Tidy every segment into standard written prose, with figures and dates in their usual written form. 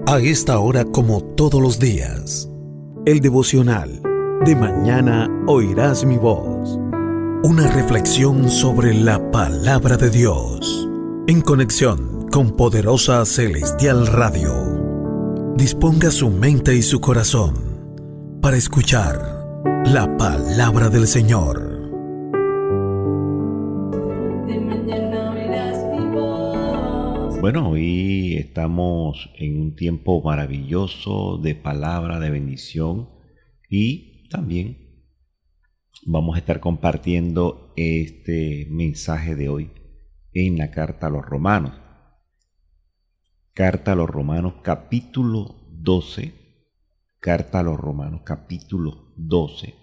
A esta hora, como todos los días, el devocional de mañana oirás mi voz. Una reflexión sobre la palabra de Dios, en conexión con Poderosa Celestial Radio. Disponga su mente y su corazón para escuchar la palabra del Señor. Bueno, hoy estamos en un tiempo maravilloso de palabra, de bendición, y también vamos a estar compartiendo este mensaje de hoy en la carta a los Romanos. Carta a los Romanos capítulo 12. Carta a los Romanos capítulo 12.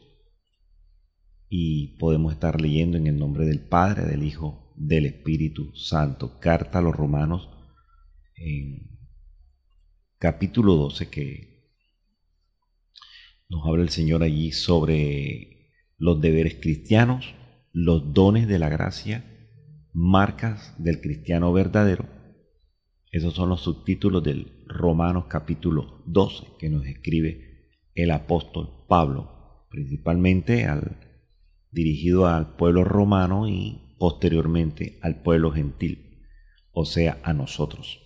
Y podemos estar leyendo en el nombre del Padre, del Hijo, del Espíritu Santo. Carta a los Romanos en capítulo 12, que nos habla el Señor allí sobre los deberes cristianos, los dones de la gracia, marcas del cristiano verdadero. Esos son los subtítulos del Romanos capítulo 12 que nos escribe el apóstol Pablo, principalmente dirigido al pueblo romano y posteriormente al pueblo gentil, o sea, a nosotros.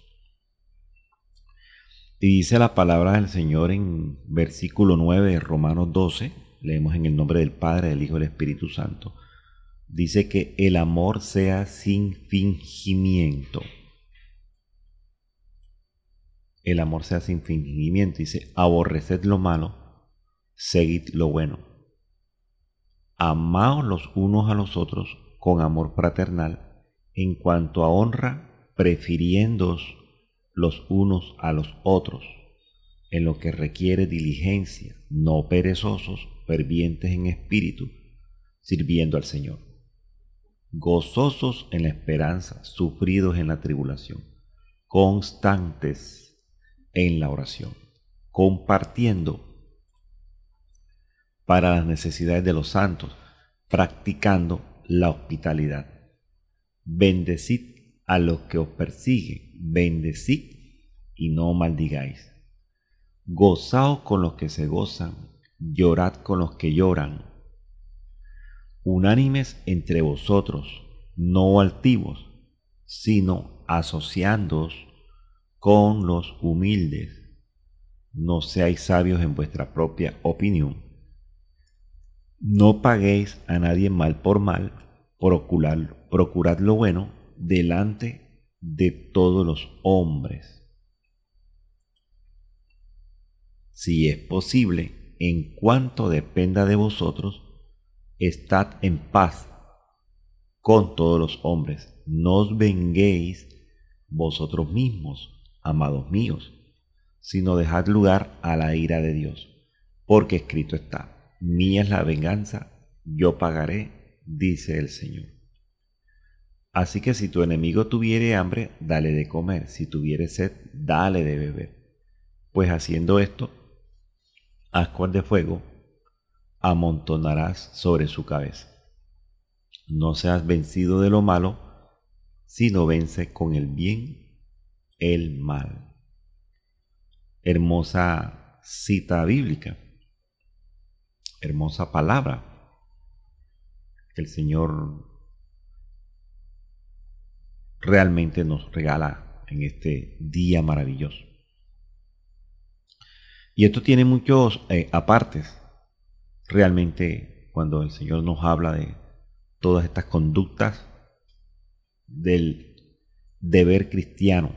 Y dice la palabra del Señor en versículo 9 de Romanos 12, leemos en el nombre del Padre, del Hijo y del Espíritu Santo, dice que el amor sea sin fingimiento. El amor sea sin fingimiento, dice, aborreced lo malo, seguid lo bueno. Amaos los unos a los otros con amor fraternal, en cuanto a honra, prefiriéndoos los unos a los otros, en lo que requiere diligencia, no perezosos, fervientes en espíritu, sirviendo al Señor. Gozosos en la esperanza, sufridos en la tribulación, constantes en la oración, compartiendo para las necesidades de los santos, practicando la hospitalidad. Bendecid a los que os persiguen, bendecid y no maldigáis. Gozaos con los que se gozan, llorad con los que lloran. Unánimes entre vosotros, no altivos, sino asociándoos con los humildes. No seáis sabios en vuestra propia opinión. No paguéis a nadie mal por mal, procurad lo bueno delante de todos los hombres. Si es posible, en cuanto dependa de vosotros, estad en paz con todos los hombres. No os venguéis vosotros mismos, amados míos, sino dejad lugar a la ira de Dios, porque escrito está: mía es la venganza, yo pagaré, dice el Señor. Así que si tu enemigo tuviere hambre, dale de comer; si tuviere sed, dale de beber. Pues haciendo esto, ascuas de fuego amontonarás sobre su cabeza. No seas vencido de lo malo, sino vence con el bien el mal. Hermosa cita bíblica. Hermosa palabra que el Señor realmente nos regala en este día maravilloso. Y esto tiene muchos apartes. Realmente, cuando el Señor nos habla de todas estas conductas del deber cristiano,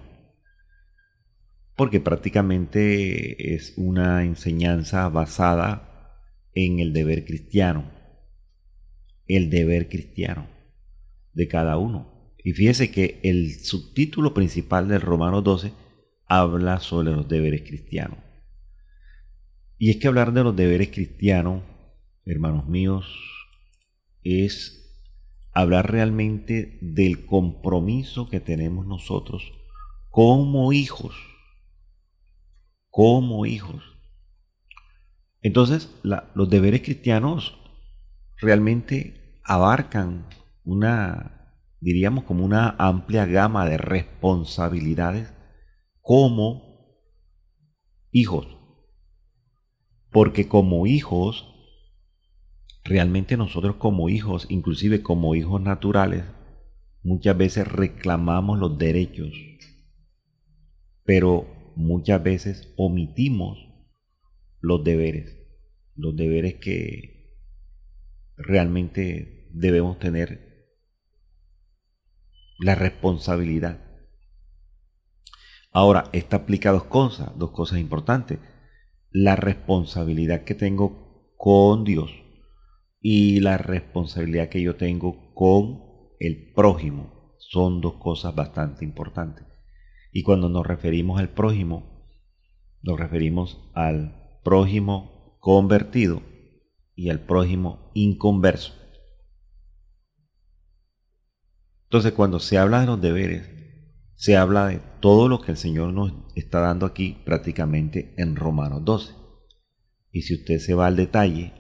porque prácticamente es una enseñanza basada en el deber cristiano de cada uno. Y fíjese que el subtítulo principal del Romanos 12 habla sobre los deberes cristianos. Y es que hablar de los deberes cristianos, hermanos míos, es hablar realmente del compromiso que tenemos nosotros como hijos. Entonces, los deberes cristianos realmente abarcan diríamos como una amplia gama de responsabilidades como hijos. Porque como hijos, realmente nosotros como hijos, inclusive como hijos naturales, muchas veces reclamamos los derechos, pero muchas veces omitimos los deberes que realmente debemos tener, la responsabilidad. Ahora, esta aplica dos cosas importantes. La responsabilidad que tengo con Dios y la responsabilidad que yo tengo con el prójimo son dos cosas bastante importantes. Y cuando nos referimos al prójimo, nos referimos al prójimo convertido y al prójimo inconverso. Entonces, cuando se habla de los deberes, se habla de todo lo que el Señor nos está dando aquí prácticamente en Romanos 12. Y si usted se va al detalle,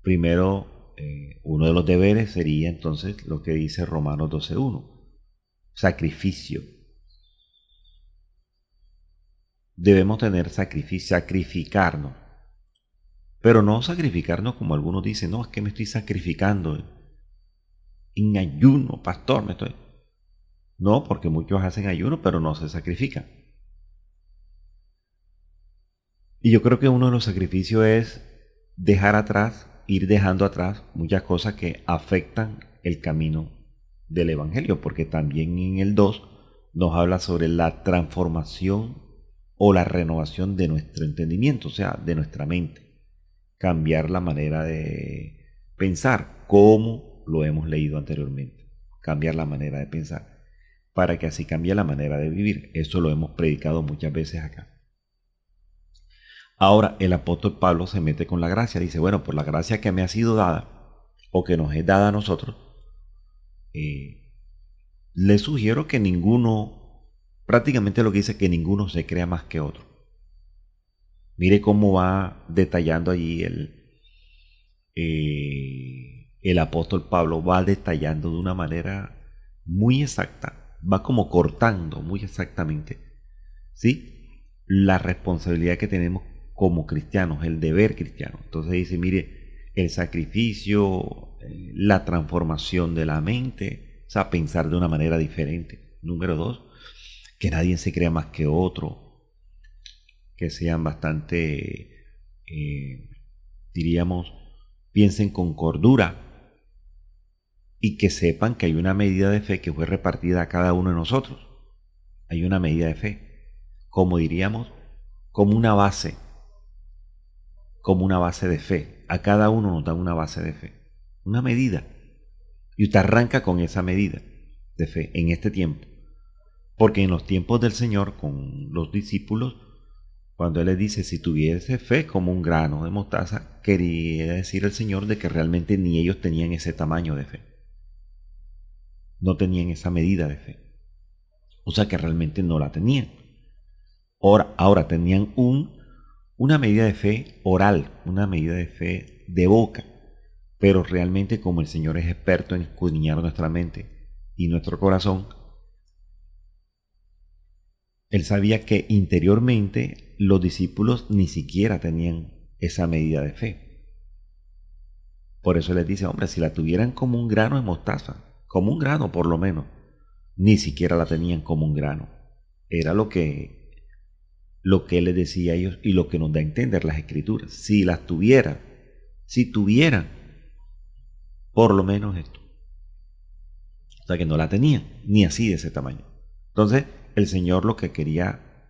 primero uno de los deberes sería entonces lo que dice Romanos 12:1, sacrificio. Debemos tener sacrificio, sacrificarnos, pero no sacrificarnos como algunos dicen, no, es que me estoy sacrificando en ayuno, pastor, me estoy... No, porque muchos hacen ayuno, pero no se sacrifican. Y yo creo que uno de los sacrificios es dejar atrás, ir dejando atrás muchas cosas que afectan el camino del Evangelio, porque también en el 2 nos habla sobre la transformación o la renovación de nuestro entendimiento, o sea, de nuestra mente. Cambiar la manera de pensar, como lo hemos leído anteriormente. Cambiar la manera de pensar, para que así cambie la manera de vivir. Eso lo hemos predicado muchas veces acá. Ahora el apóstol Pablo se mete con la gracia, dice, bueno, por la gracia que me ha sido dada, o que nos es dada a nosotros, le sugiero que ninguno, prácticamente lo que dice, que ninguno se crea más que otro. Mire cómo va detallando allí el apóstol Pablo, va detallando de una manera muy exacta, va como cortando muy exactamente, ¿sí?, la responsabilidad que tenemos como cristianos, el deber cristiano. Entonces dice, mire, el sacrificio, la transformación de la mente, o sea, pensar de una manera diferente. Número 2, que nadie se crea más que otro, que sean bastante, diríamos, piensen con cordura y que sepan que hay una medida de fe que fue repartida a cada uno de nosotros. Hay una medida de fe, como diríamos, como una base de fe. A cada uno nos da una base de fe, una medida. Y usted arranca con esa medida de fe en este tiempo. Porque en los tiempos del Señor, con los discípulos, cuando Él les dice, si tuviese fe como un grano de mostaza, quería decir el Señor de que realmente ni ellos tenían ese tamaño de fe. No tenían esa medida de fe. O sea que realmente no la tenían. Ahora tenían una medida de fe oral, una medida de fe de boca, pero realmente como el Señor es experto en escudriñar nuestra mente y nuestro corazón, Él sabía que interiormente los discípulos ni siquiera tenían esa medida de fe. Por eso les dice, hombre, si la tuvieran como un grano de mostaza, como un grano por lo menos, ni siquiera la tenían como un grano. Era lo que Él les decía a ellos y lo que nos da a entender las Escrituras. Si las tuvieran, si tuvieran por lo menos esto. O sea que no la tenían, ni así de ese tamaño. Entonces el Señor lo que quería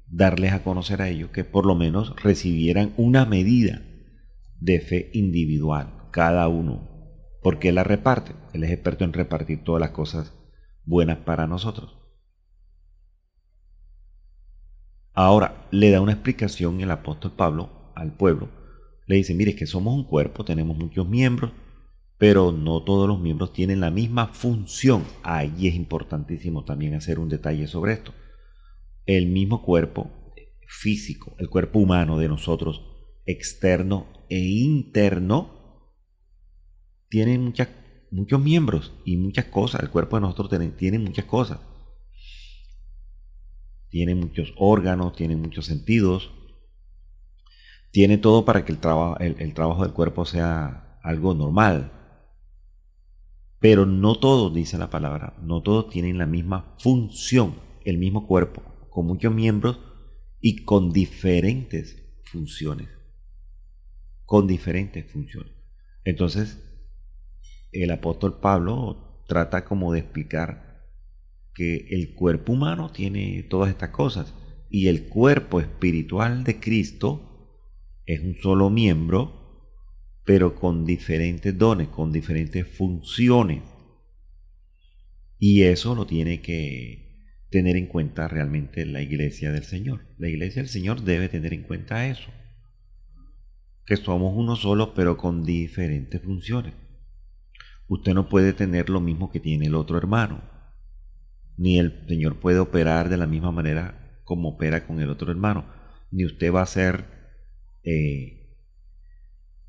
darles a conocer a ellos, que por lo menos recibieran una medida de fe individual, cada uno, porque Él la reparte. Él es experto en repartir todas las cosas buenas para nosotros. Ahora le da una explicación el apóstol Pablo al pueblo. Le dice, mire, que somos un cuerpo, tenemos muchos miembros, pero no todos los miembros tienen la misma función. Ahí es importantísimo también hacer un detalle sobre esto. El mismo cuerpo físico, el cuerpo humano de nosotros, externo e interno, tiene muchos miembros y muchas cosas. El cuerpo de nosotros tiene muchas cosas. tiene muchos órganos, tiene muchos sentidos, tiene todo para que el trabajo del cuerpo sea algo normal. Pero no todos, dice la palabra, no todos tienen la misma función, el mismo cuerpo, con muchos miembros y con diferentes funciones. Con diferentes funciones. Entonces, el apóstol Pablo trata como de explicar que el cuerpo humano tiene todas estas cosas y el cuerpo espiritual de Cristo es un solo miembro, pero con diferentes dones, con diferentes funciones. Y eso lo tiene que tener en cuenta realmente la iglesia del Señor. La iglesia del Señor debe tener en cuenta eso, que somos uno solo, pero con diferentes funciones. Usted no puede tener lo mismo que tiene el otro hermano, ni el Señor puede operar de la misma manera como opera con el otro hermano, ni usted va a ser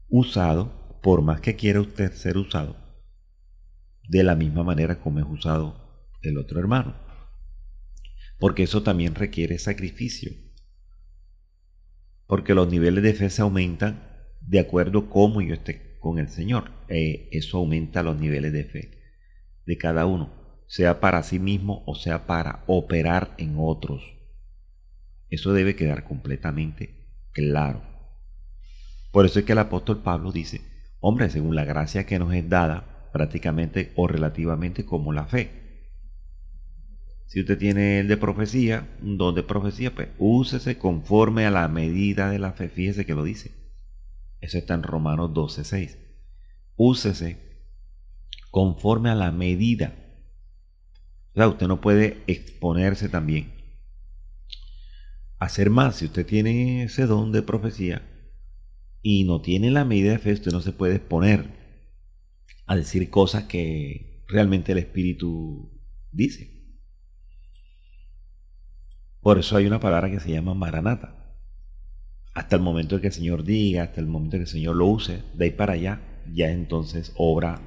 usado, por más que quiera usted ser usado, de la misma manera como es usado el otro hermano. Porque eso también requiere sacrificio. Porque los niveles de fe se aumentan de acuerdo cómo yo esté con el Señor. Eso aumenta los niveles de fe de cada uno, sea para sí mismo o sea para operar en otros. Eso debe quedar completamente claro. Por eso es que el apóstol Pablo dice, hombre, según la gracia que nos es dada, prácticamente o relativamente como la fe. Si usted tiene el de profecía, un don de profecía, pues úsese conforme a la medida de la fe. Fíjese que lo dice. Eso está en Romanos 12:6. Úsese conforme a la medida. O sea, usted no puede exponerse también a hacer más. Si usted tiene ese don de profecía y no tiene la medida de fe, usted no se puede exponer a decir cosas que realmente el Espíritu dice. Por eso hay una palabra que se llama Maranata. Hasta el momento en que el Señor diga, hasta el momento en que el Señor lo use, de ahí para allá, ya es entonces obra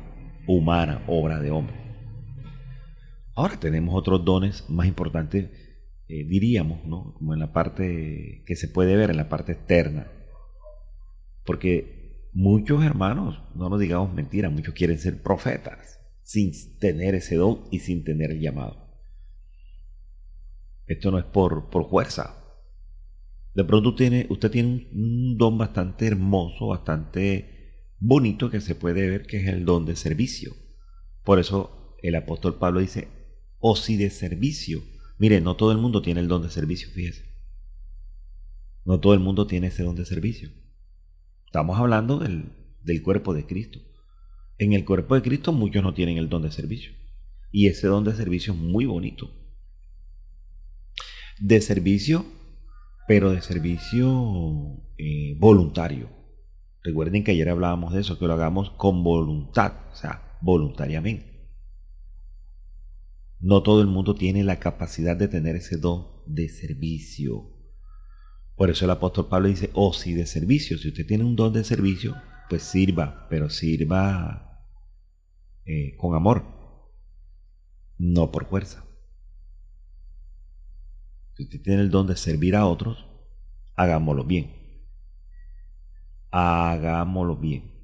humana, obra de hombre. Ahora tenemos otros dones más importantes, diríamos, ¿no? Como en la parte que se puede ver, en la parte externa. Porque muchos hermanos, no nos digamos mentiras, muchos quieren ser profetas sin tener ese don y sin tener el llamado. Esto no es por fuerza. De pronto usted tiene un don bastante hermoso, bastante bonito que se puede ver, que es el don de servicio. Por eso el apóstol Pablo dice, o si de servicio. Mire, no todo el mundo tiene el don de servicio, fíjese. No todo el mundo tiene ese don de servicio. Estamos hablando del cuerpo de Cristo. En el cuerpo de Cristo muchos no tienen el don de servicio. Y ese don de servicio es muy bonito. De servicio, pero de servicio voluntario. Recuerden que ayer hablábamos de eso, que lo hagamos con voluntad, o sea, voluntariamente. No todo el mundo tiene la capacidad de tener ese don de servicio. Por eso el apóstol Pablo dice, o si de servicio, si usted tiene un don de servicio, pues sirva, pero sirva con amor, no por fuerza. Si usted tiene el don de servir a otros, hagámoslo bien. Hagámoslo bien.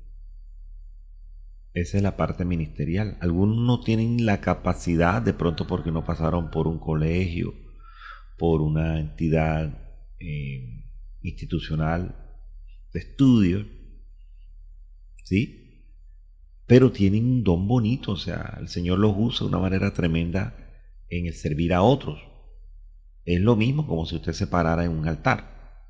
Esa es la parte ministerial. Algunos no tienen la capacidad, de pronto porque no pasaron por un colegio, por una entidad institucional de estudio, ¿sí? Pero tienen un don bonito, o sea, el Señor los usa de una manera tremenda en el servir a otros. Es lo mismo como si usted se parara en un altar.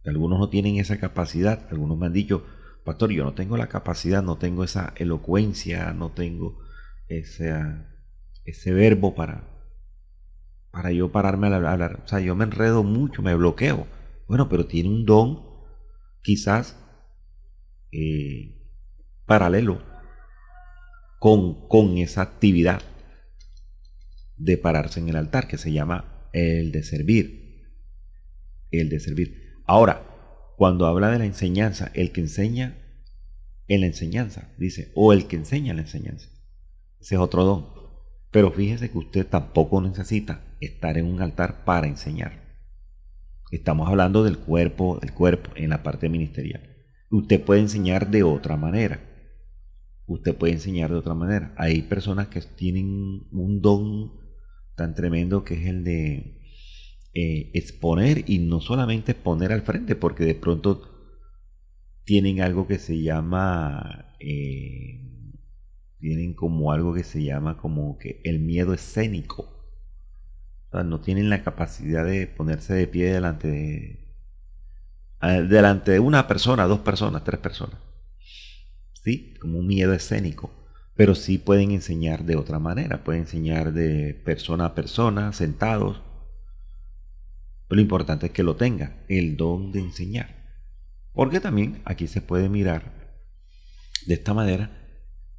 Algunos no tienen esa capacidad. Algunos me han dicho, pastor, yo no tengo la capacidad, no tengo esa elocuencia, no tengo ese verbo para yo pararme a hablar. O sea, yo me enredo mucho, me bloqueo. Bueno, pero tiene un don quizás paralelo con esa actividad de pararse en el altar, que se llama el de servir. El de servir. Ahora, cuando habla de la enseñanza, el que enseña en la enseñanza, dice, o el que enseña en la enseñanza. Ese es otro don. Pero fíjese que usted tampoco necesita estar en un altar para enseñar. Estamos hablando del cuerpo en la parte ministerial. Usted puede enseñar de otra manera. Hay personas que tienen un don tan tremendo que es el de exponer, y no solamente exponer al frente, porque de pronto tienen algo que se llama como que el miedo escénico. O sea, no tienen la capacidad de ponerse de pie delante de una persona, 2 personas, 3 personas, ¿sí? Como un miedo escénico. Pero sí pueden enseñar de otra manera, pueden enseñar de persona a persona, sentados. Pero lo importante es que lo tenga, el don de enseñar. Porque también aquí se puede mirar de esta manera.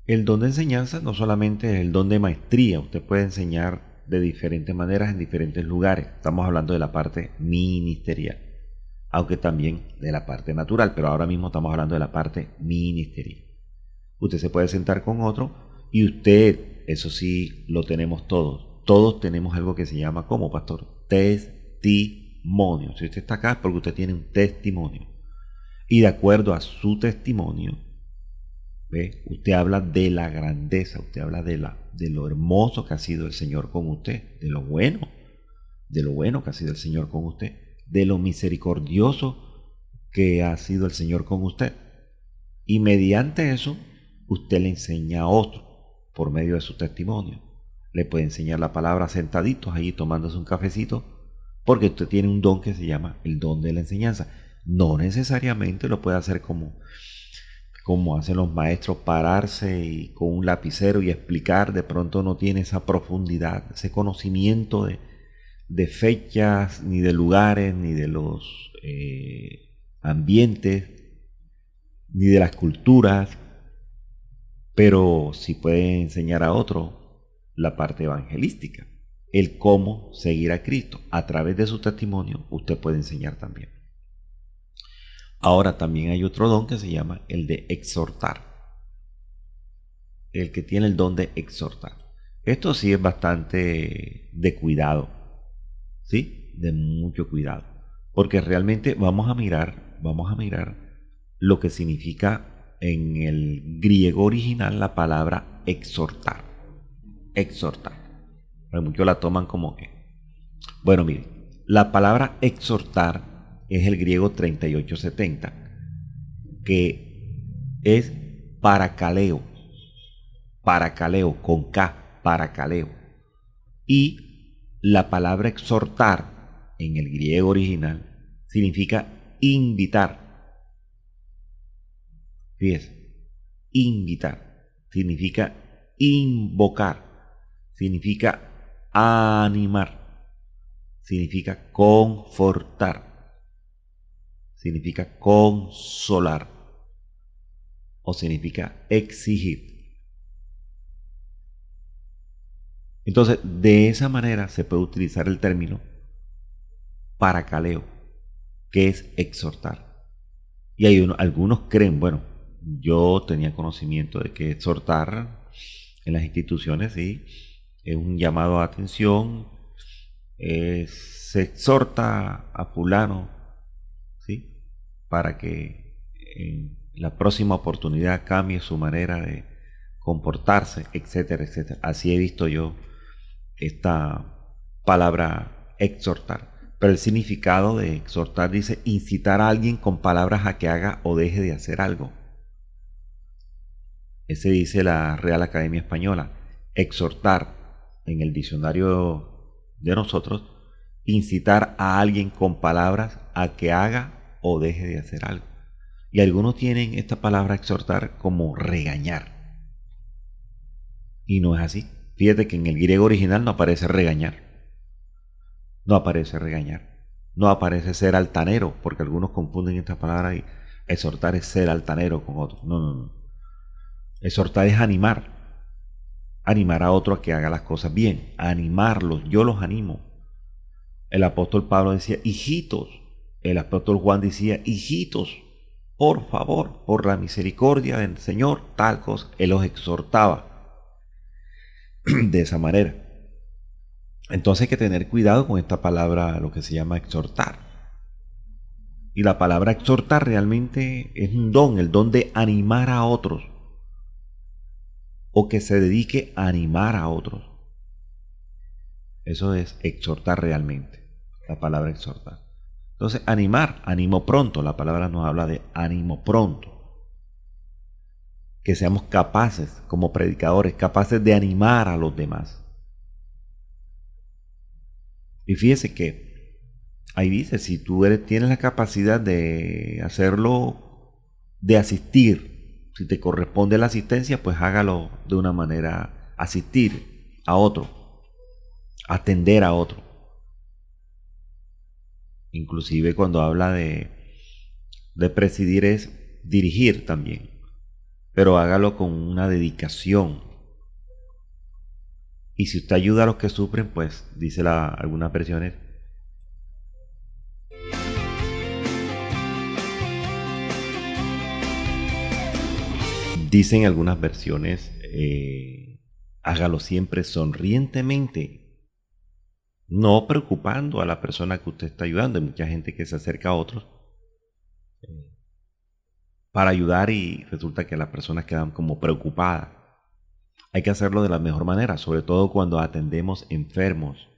El don de enseñanza no solamente es el don de maestría, usted puede enseñar de diferentes maneras en diferentes lugares. Estamos hablando de la parte ministerial, aunque también de la parte natural, pero ahora mismo estamos hablando de la parte ministerial. Usted se puede sentar con otro y usted, eso sí, lo tenemos todos. Todos tenemos algo que se llama, ¿cómo, pastor? Testimonio. Si usted está acá es porque usted tiene un testimonio. Y de acuerdo a su testimonio, ¿ve? Usted habla de la grandeza, usted habla de lo hermoso que ha sido el Señor con usted, de lo bueno que ha sido el Señor con usted, de lo misericordioso que ha sido el Señor con usted. Y mediante eso, usted le enseña a otro por medio de su testimonio. Le puede enseñar la palabra sentaditos ahí tomándose un cafecito, porque usted tiene un don que se llama el don de la enseñanza. No necesariamente lo puede hacer como hacen los maestros, pararse y con un lapicero y explicar. De pronto no tiene esa profundidad, ese conocimiento de fechas, ni de lugares, ni de los ambientes, ni de las culturas, pero sí puede enseñar a otro la parte evangelística, el cómo seguir a Cristo. A través de su testimonio usted puede enseñar también. Ahora también hay otro don que se llama el de exhortar. El que tiene el don de exhortar. Esto sí es bastante de cuidado, ¿sí? De mucho cuidado. Porque realmente vamos a mirar lo que significa en el griego original la palabra exhortar. Exhortar. Pero muchos la toman como que. Bueno, miren, la palabra exhortar es el griego 3870, que es parakaleo, con K, parakaleo. Y la palabra exhortar en el griego original significa invitar. Fíjese, invitar significa invocar, significa animar, significa confortar, significa consolar o significa exigir. Entonces, de esa manera se puede utilizar el término parakaleo, que es exhortar. Y algunos creen, bueno, yo tenía conocimiento de que exhortar en las instituciones, sí, es un llamado a atención, se exhorta a fulano, ¿sí?, para que en la próxima oportunidad cambie su manera de comportarse, etcétera, etcétera. Así he visto yo esta palabra exhortar. Pero el significado de exhortar dice incitar a alguien con palabras a que haga o deje de hacer algo. Ese dice la Real Academia Española. Exhortar, en el diccionario de nosotros, incitar a alguien con palabras a que haga o deje de hacer algo. Y algunos tienen esta palabra exhortar como regañar. Y no es así. Fíjate que en el griego original no aparece regañar. No aparece regañar. No aparece ser altanero, porque algunos confunden esta palabra y exhortar es ser altanero con otros. No. Exhortar es animar. Animar a otro a que haga las cosas bien. Animarlos. Yo los animo. El apóstol Pablo decía, hijitos. El apóstol Juan decía, hijitos, por favor, por la misericordia del Señor, tal cosa. Él los exhortaba de esa manera. Entonces hay que tener cuidado con esta palabra, lo que se llama exhortar. Y la palabra exhortar realmente es un don, el don de animar a otros, o que se dedique a animar a otros. Eso es exhortar realmente, la palabra exhortar. Entonces, animar, ánimo pronto, la palabra nos habla de ánimo pronto. Que seamos capaces, como predicadores, capaces de animar a los demás. Y fíjese que ahí dice, si tú tienes la capacidad de hacerlo, de asistir, si te corresponde la asistencia, pues hágalo de una manera, asistir a otro, atender a otro. Inclusive cuando habla de presidir es dirigir también, pero hágalo con una dedicación. Y si usted ayuda a los que sufren, pues dice algunas versiones, dicen algunas versiones, hágalo siempre sonrientemente, no preocupando a la persona que usted está ayudando. Hay mucha gente que se acerca a otros para ayudar y resulta que las personas quedan como preocupadas. Hay que hacerlo de la mejor manera, sobre todo cuando atendemos enfermos.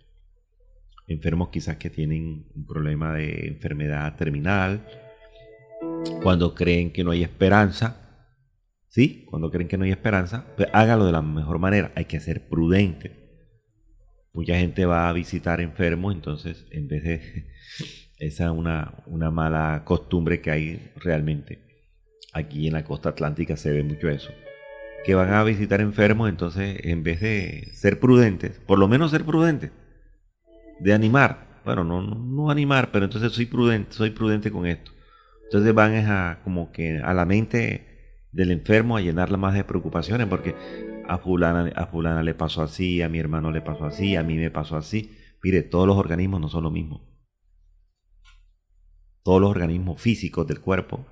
Enfermos quizás que tienen un problema de enfermedad terminal, cuando creen que no hay esperanza. ¿Sí? Cuando creen que no hay esperanza, pues hágalo de la mejor manera. Hay que ser prudente. Mucha gente va a visitar enfermos, entonces en vez de... Esa es una mala costumbre que hay realmente. Aquí en la costa atlántica se ve mucho eso. Que van a visitar enfermos, entonces en vez de ser prudentes, por lo menos ser prudentes, de animar. Bueno, no animar, pero entonces soy prudente con esto. Entonces van como que a la mente del enfermo a llenarla más de preocupaciones, porque a fulana le pasó así, a mi hermano le pasó así, a mí me pasó así. Mire, todos los organismos no son lo mismo. Todos los organismos físicos del cuerpo,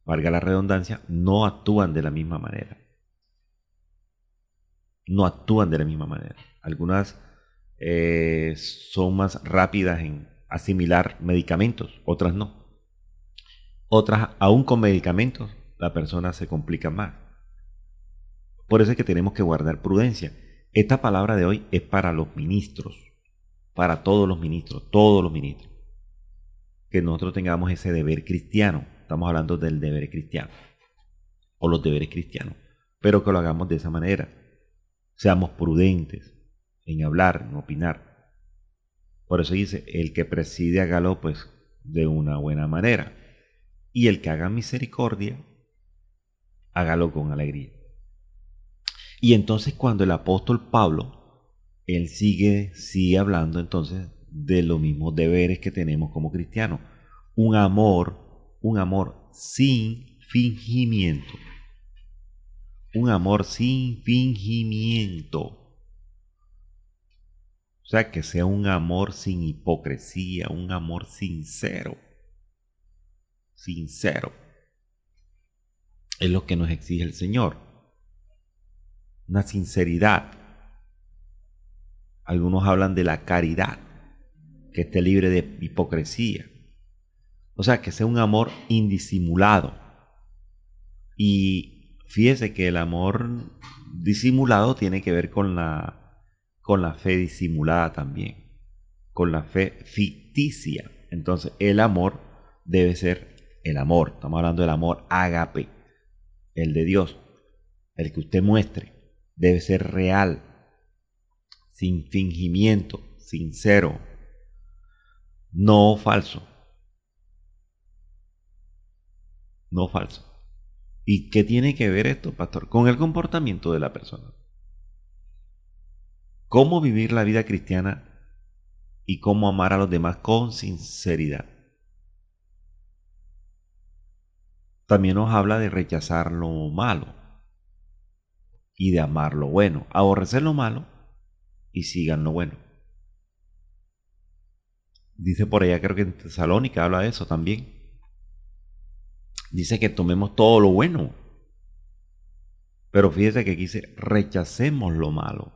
valga la redundancia, no actúan de la misma manera. No actúan de la misma manera. Algunas son más rápidas en asimilar medicamentos, otras no. Otras, aún con medicamentos, la persona se complica más. Por eso es que tenemos que guardar prudencia. Esta palabra de hoy es para los ministros, para todos los ministros, que nosotros tengamos ese deber cristiano. Estamos hablando del deber cristiano, o los deberes cristianos, pero que lo hagamos de esa manera. Seamos prudentes en hablar, en opinar. Por eso dice, el que preside hágalo pues de una buena manera, y el que haga misericordia, hágalo con alegría. Y entonces cuando el apóstol Pablo, él sigue hablando entonces de los mismos deberes que tenemos como cristianos. Un amor sin fingimiento. Un amor sin fingimiento. O sea, que sea un amor sin hipocresía, un amor sincero. Sincero. Es lo que nos exige el Señor. Una sinceridad. Algunos hablan de la caridad, que esté libre de hipocresía. O sea, que sea un amor indisimulado. Y fíjese que el amor disimulado tiene que ver con la fe disimulada también, con la fe ficticia. Entonces, el amor debe ser el amor. Estamos hablando del amor ágape, el de Dios, el que usted muestre. Debe ser real, sin fingimiento, sincero, no falso. No falso. ¿Y qué tiene que ver esto, pastor? Con el comportamiento de la persona. Cómo vivir la vida cristiana y cómo amar a los demás con sinceridad. También nos habla de rechazar lo malo y de amar lo bueno. Aborrecer lo malo y sigan lo bueno. Dice por allá, creo que en Tesalónica habla de eso también. Dice que tomemos todo lo bueno. Pero fíjese que aquí dice, rechacemos lo malo.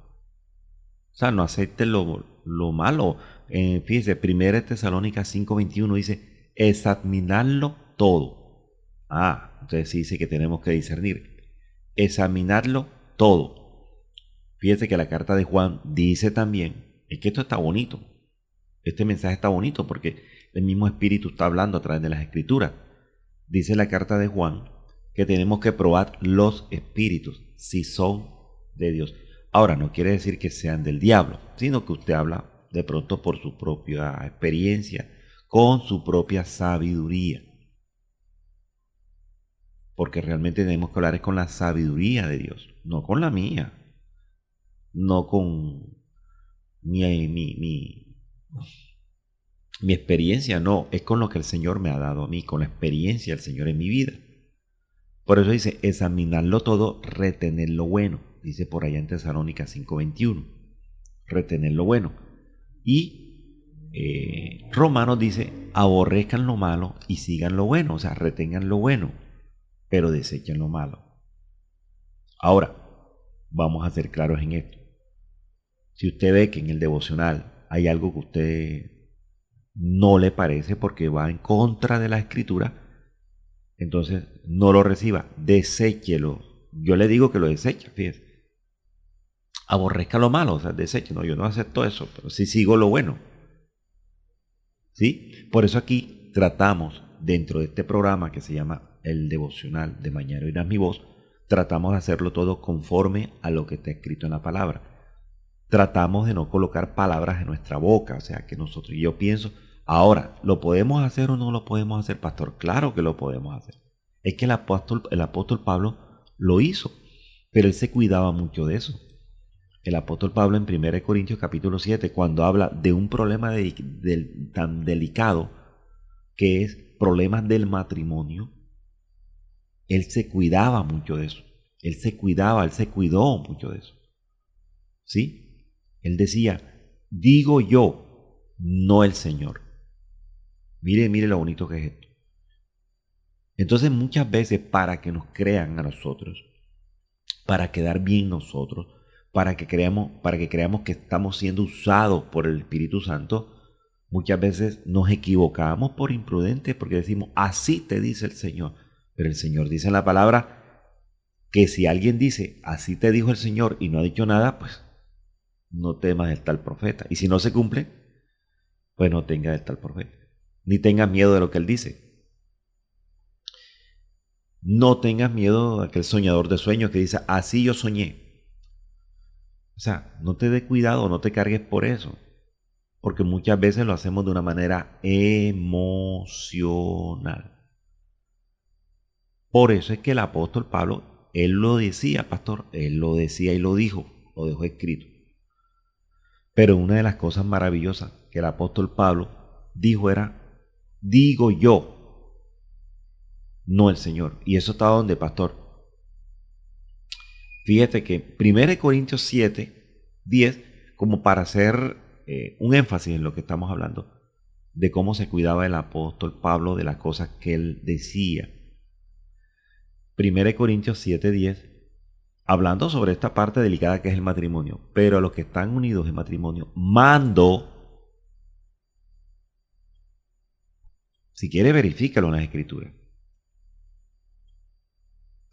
sea, no aceptes lo malo. Fíjese, 1 Tesalónicas 5:21 dice, examinarlo todo. Entonces sí dice que tenemos que discernir. Examinarlo todo. Fíjese que la carta de Juan dice también, es que esto está bonito. Este mensaje está bonito porque el mismo Espíritu está hablando a través de las Escrituras. Dice la carta de Juan que tenemos que probar los espíritus si son de Dios. Ahora, no quiere decir que sean del diablo, sino que usted habla de pronto por su propia experiencia, con su propia sabiduría. Porque realmente tenemos que hablar es con la sabiduría de Dios, no con la mía, no con mi experiencia, no, es con lo que el Señor me ha dado a mí, con la experiencia del Señor en mi vida. Por eso dice, examinarlo todo, retener lo bueno. Dice por allá en Tesalónicas 5:21, retener lo bueno. Y Romanos dice, aborrezcan lo malo y sigan lo bueno, o sea, retengan lo bueno, pero desechen lo malo. Ahora, vamos a ser claros en esto. Si usted ve que en el devocional hay algo que a usted no le parece porque va en contra de la Escritura, entonces no lo reciba, deséchelo. Yo le digo que lo deseche, fíjese. Aborrezca lo malo, o sea, deseche. No, yo no acepto eso, pero sí sigo lo bueno. ¿Sí? Por eso aquí tratamos, dentro de este programa que se llama El Devocional de Mañana Oirás Mi Voz, tratamos de hacerlo todo conforme a lo que está escrito en la palabra. Tratamos de no colocar palabras en nuestra boca, o sea, que nosotros, y yo pienso, ahora, ¿lo podemos hacer o no lo podemos hacer, pastor? Claro que lo podemos hacer. Es que el apóstol Pablo lo hizo, pero él se cuidaba mucho de eso. El apóstol Pablo en 1 Corintios capítulo 7, cuando habla de un problema tan delicado que es problemas del matrimonio, él se cuidaba mucho de eso. Él se cuidó mucho de eso. ¿Sí? Él decía, digo yo, no el Señor. Mire lo bonito que es esto. Entonces muchas veces para que nos crean a nosotros, para quedar bien nosotros, para que creamos que estamos siendo usados por el Espíritu Santo, muchas veces nos equivocamos por imprudentes porque decimos, así te dice el Señor. Pero el Señor dice en la palabra que si alguien dice, así te dijo el Señor y no ha dicho nada, pues no temas del tal profeta. Y si no se cumple, pues no tengas del tal profeta. Ni tengas miedo de lo que él dice. No tengas miedo de aquel soñador de sueños que dice, así yo soñé. O sea, no te dé cuidado, no te cargues por eso. Porque muchas veces lo hacemos de una manera emocional. Por eso es que el apóstol Pablo, él lo decía, pastor, él lo decía y lo dejó escrito. Pero una de las cosas maravillosas que el apóstol Pablo dijo era, digo yo, no el Señor. Y eso está donde, pastor. Fíjate que 1 Corintios 7:10, como para hacer un énfasis en lo que estamos hablando, de cómo se cuidaba el apóstol Pablo de las cosas que él decía. 1 Corintios 7:10, hablando sobre esta parte delicada que es el matrimonio, pero a los que están unidos en matrimonio, mando, si quiere verifícalo en las Escrituras.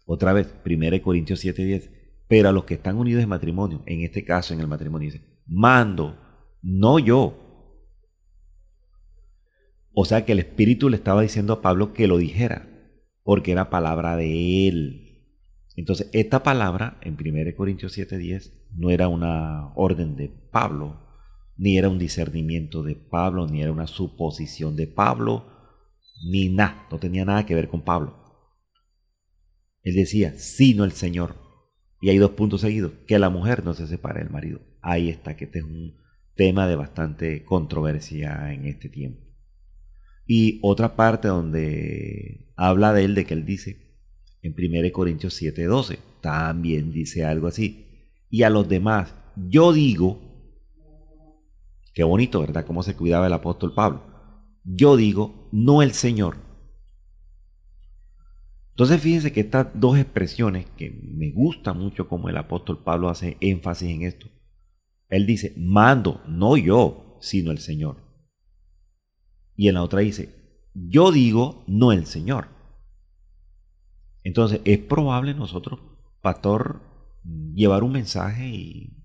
Otra vez, 1 Corintios 7:10, pero a los que están unidos en matrimonio, en este caso en el matrimonio dice, mando, no yo. O sea que el Espíritu le estaba diciendo a Pablo que lo dijera, porque era palabra de él. Entonces, esta palabra en 1 Corintios 7:10 no era una orden de Pablo, ni era un discernimiento de Pablo, ni era una suposición de Pablo, ni nada, no tenía nada que ver con Pablo. Él decía, sino el Señor. Y hay dos puntos seguidos, que la mujer no se separe del marido. Ahí está, que este es un tema de bastante controversia en este tiempo. Y otra parte donde habla de él, de que él dice, en 1 Corintios 7:12, también dice algo así. Y a los demás, yo digo, qué bonito, ¿verdad? Cómo se cuidaba el apóstol Pablo. Yo digo, no el Señor. Entonces fíjense que estas dos expresiones, que me gusta mucho como el apóstol Pablo hace énfasis en esto, Él dice, mando, no yo, sino el Señor. Y en la otra dice, yo digo, no el Señor. Entonces, es probable nosotros, pastor, llevar un mensaje y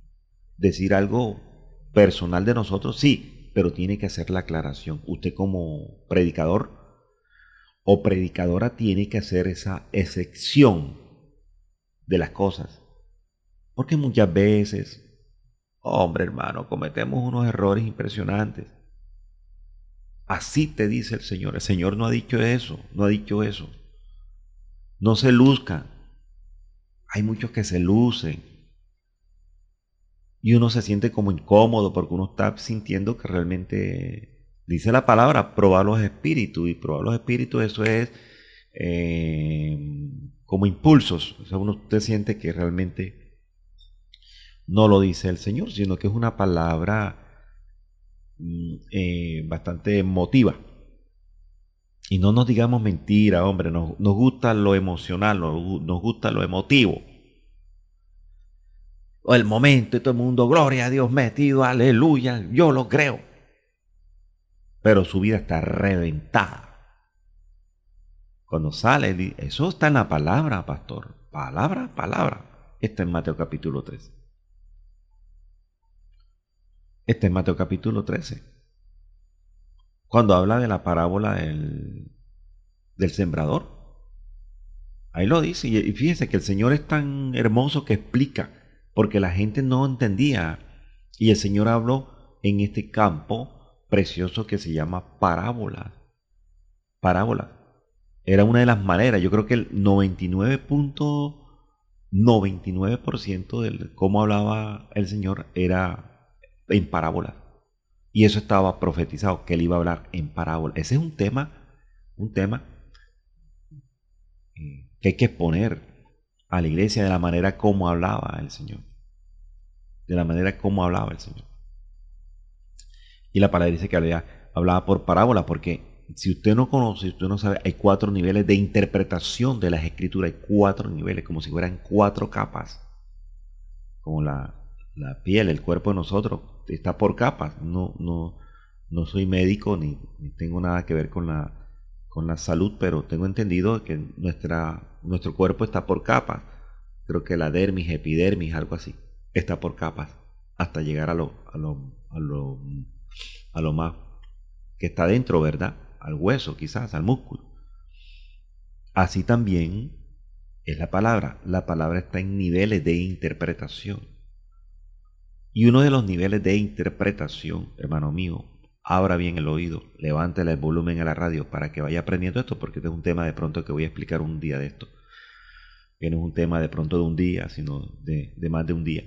decir algo personal de nosotros, sí, pero tiene que hacer la aclaración. Usted como predicador o predicadora tiene que hacer esa excepción de las cosas. Porque muchas veces, hombre hermano, cometemos unos errores impresionantes. Así te dice el Señor. El Señor no ha dicho eso, no ha dicho eso. No se luzcan. Hay muchos que se lucen. Y uno se siente como incómodo porque uno está sintiendo que realmente, dice la palabra, probar los espíritus. Y probar los espíritus, eso es como impulsos. O sea, uno te siente que realmente no lo dice el Señor, sino que es una palabra bastante emotiva. Y no nos digamos mentira, hombre, nos gusta lo emocional, nos gusta lo emotivo. O el momento y todo el mundo, gloria a Dios metido, aleluya, yo lo creo. Pero su vida está reventada. Cuando sale, eso está en la palabra, pastor. Palabra, palabra. Está en Mateo capítulo 13. Está en Mateo capítulo 13. Cuando habla de la parábola del sembrador. Ahí lo dice. Y fíjense que el Señor es tan hermoso que explica. Porque la gente no entendía. Y el Señor habló en este campo precioso que se llama parábola. Parábola. Era una de las maneras. Yo creo que el 99.99% de cómo hablaba el Señor era en parábola. Y eso estaba profetizado, que él iba a hablar en parábola. Ese es un tema que hay que exponer a la iglesia de la manera como hablaba el Señor. De la manera como hablaba el Señor. Y la palabra dice que hablaba por parábola, porque si usted no conoce, si usted no sabe, hay 4 niveles de interpretación de las escrituras. Hay 4 niveles, como si fueran 4 capas. Como la piel, el cuerpo de nosotros, está por capas. No soy médico ni tengo nada que ver con la salud, pero tengo entendido que nuestro cuerpo está por capas. Creo que la dermis, epidermis, algo así, está por capas, hasta llegar a lo más que está dentro, ¿verdad? Al hueso, quizás, al músculo. Así también es la palabra. La palabra está en niveles de interpretación. Y uno de los niveles de interpretación, hermano mío, abra bien el oído, levántele el volumen a la radio para que vaya aprendiendo esto, porque este es un tema de pronto que voy a explicar un día de esto. Que no es un tema de pronto de un día, sino de más de un día.